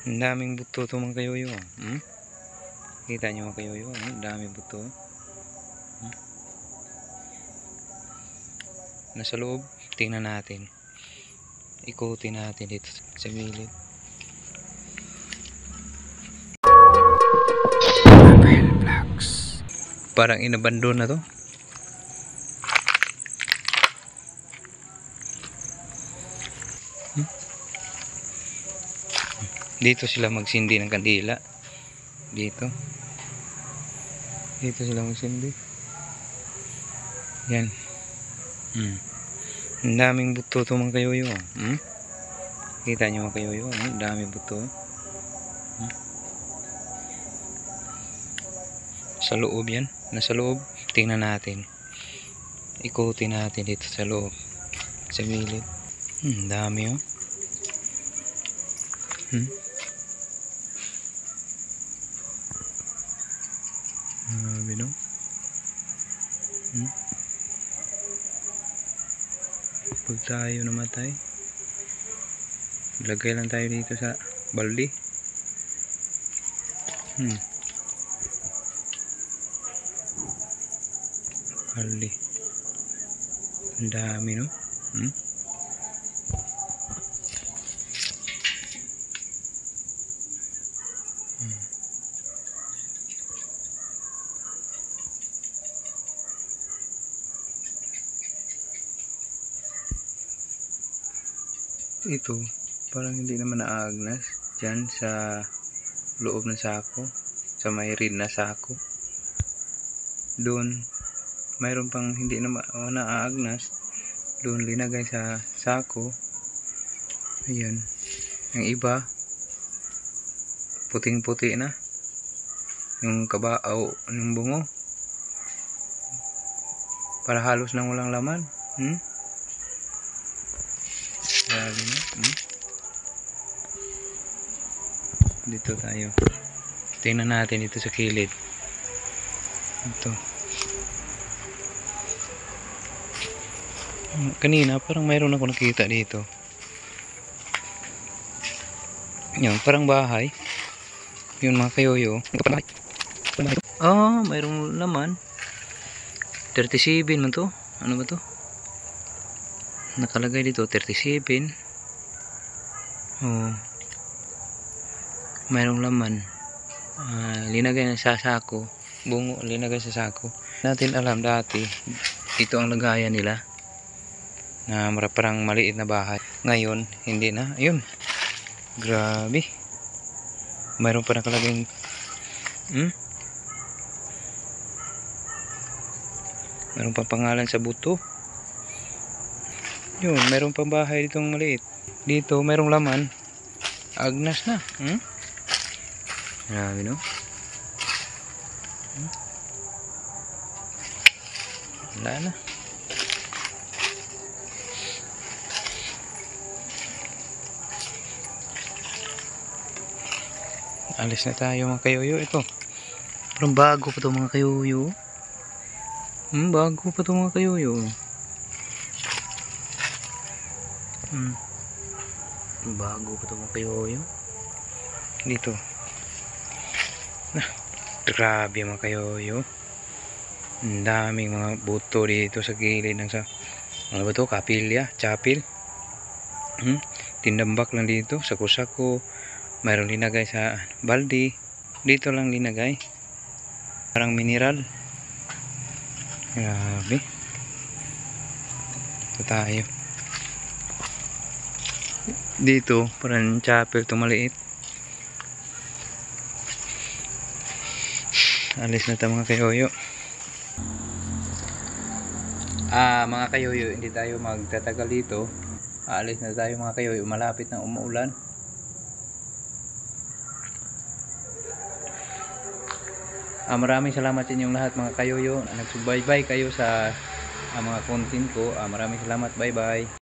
Ang daming buto to mga kayoyo. Kita nyo mga kayoyo, ang daming buto. Nasa loob, tingnan natin. Ikutin natin dito sa gilid. Parang inabandon na to. Dito sila magsindi ng kandila. Dito sila magsindi. Yan. Ang daming buto to mga kayoyo. Kita nyo mga kayoyo, ang daming buto. Sa loob yan. Nasa loob, tingnan natin. Ikutin natin dito sa loob. Sa gilid. Dami oh. Grabe no. Pag tayo namatay, ilagay lang tayo dito sa balde. Balde. Ang dami no. Ito parang hindi naman naagnas dyan sa loob ng sako, sa may rin na sako. Doon mayroon pang hindi naman naagnas, doon linagay sa sako. Ayan, yung iba puting puti na yung kabao, yung bungo, para halos nang walang laman. Grabe na. Dito tayo, tingnan natin dito sa kilid. Ito kanina parang mayroon ako nakita dito. Yun, parang bahay. Yun mga kayoyo. Mayroong laman. 37 man to. Ano ba to? Nakalagay dito 37. Mayroong laman. Linagay na sa sako. Bungo linagay sa sako. Natin alam dati ito ang lagayan nila na parang maliit na bahay. Ngayon hindi na. Ayun, grabe, mayroon pa nakalagay mayroon pa pangalan sa buto. Yun, mayroon pang bahay ditong maliit. Dito mayroong laman. Agnas na. Grabe no. Wala na. Alis na tayo mga kayoyo. Ito parang bago pa to mga kayoyo. Bago pa to mga kayoyo. Bago pa to mga kayoyo. Dito grabe mga kayoyo. Ang daming mga buto dito sa gilid ng sa ano ba to, kapilya, chapel. Tindambak lang dito, sako-sako. Mayroong linagay sa balde. Dito lang linagay. Parang mineral. Grabe. Ito tayo. Dito parang chapel to maliit. Alis na tayo mga kayoyo. Mga kayoyo, hindi tayo magtatagal dito. Aalis na tayo mga kayoyo. Malapit na umuulan. Maraming salamat sa inyong lahat mga kayoyo. Nagsubaybay kayo sa mga content ko. Maraming salamat. Bye bye.